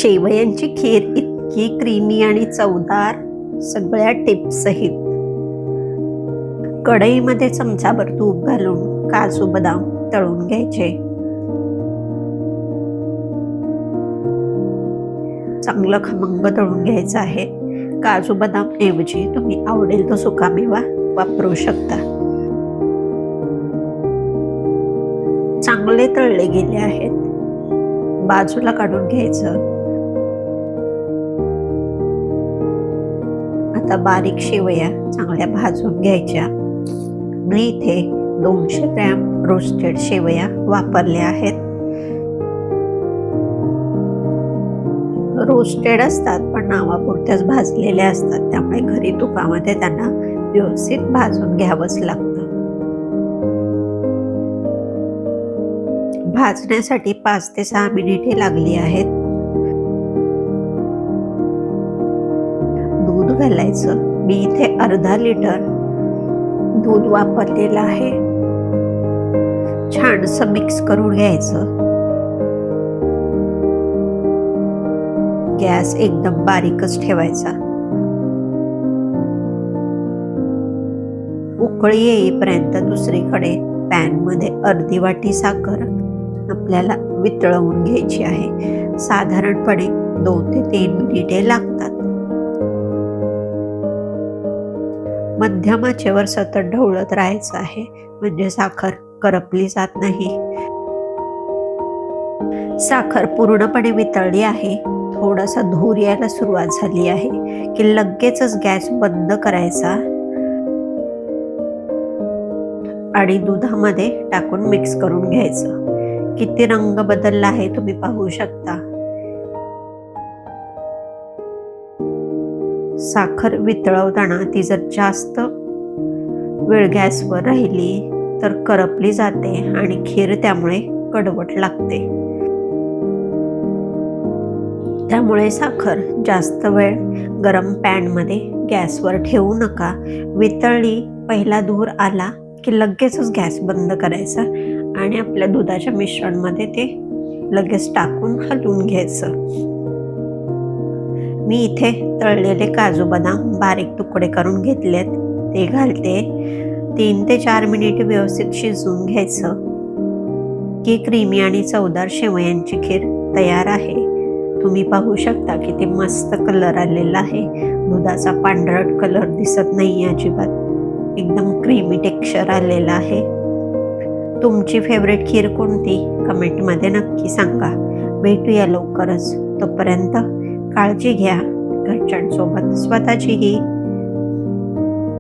शेवयांची खीर इतकी क्रीमी आणि चवदार, सगळ्या टिप्स सहित. कढईमध्ये चमचाभर तूप घालून काजू बदाम तळून घ्यायचे. चांगलं खमंग तळून घ्यायचं आहे. काजू बदाम ऐवजी तुम्ही आवडेल तो सुकामेवा वापरू शकता. चांगले तळले गेले आहेत, बाजूला काढून घ्यायचं. आता बारीक शेवया चांगल्या भाजून घ्यायच्या. मी इथे 200 ग्रॅम रोस्टेड शेवया वापरल्या आहेत. रोस्टेड असतात पण नावापुरत्याच भाजलेल्या असतात, त्यामुळे घरी तुपामध्ये त्यांना व्यवस्थित भाजून घ्यावंच लागतं. भाजण्यासाठी 5 ते 6 मिनिटे लागली आहेत. दूध घालायचं. मी इथे अर्धा लिटर दूध वापरलेलं आहे. छानसं मिक्स करून घ्यायचं. गॅस एकदम बारीकच ठेवायचा. उकळी येईपर्यंत दुसरीकडे पॅन मध्ये अर्धी वाटी साखर आपल्याला वितळवून घ्यायची आहे. साधारणपणे 2 ते 3 मिनिटे लागतात. मध्यम आचेवर सतत ढवळत राहायचं आहे, म्हणजे साखर करपली जात नाही. साखर पूर्णपणे वितळली आहे. थोडासा धूर यायला सुरुवात झाली आहे की लगेचच गॅस बंद करायचा आणि दुधामध्ये टाकून मिक्स करून घ्यायचं. किती रंग बदलला आहे तुम्ही पाहू शकता. साखर वितळवताना ती जर जास्त वेळ गॅसवर राहिली तर करपली जाते आणि खीर त्यामुळे कडवट लागते. त्यामुळे साखर जास्त वेळ गरम पॅनमध्ये गॅसवर ठेवू नका. वितळली, पहिला धूर आला की लगेचच गॅस बंद करायचा आणि आपल्या दुधाच्या मिश्रणमध्ये ते लगेच टाकून हलवून घ्यायचं. मी इथे तळलेले काजू बदाम बारीक तुकडे करून घेतलेत, ते घालते. 3 ते 4 मिनिटे व्यवस्थित शिजवून घ्यायचं की क्रीमी आणि चवदार शेवयांची खीर तयार आहे. तुम्ही पाहू शकता किती मस्त कलर आलेला आहे. दुधाचा पांढरट कलर दिसत नाही अजिबात. एकदम क्रीमी टेक्स्चर आलेला आहे. तुमची फेवरेट खीर कोणती कमेंटमध्ये नक्की सांगा. भेटूया लवकरच. तोपर्यंत काळजी घ्या, घरच्यांसोबत स्वतःचीही.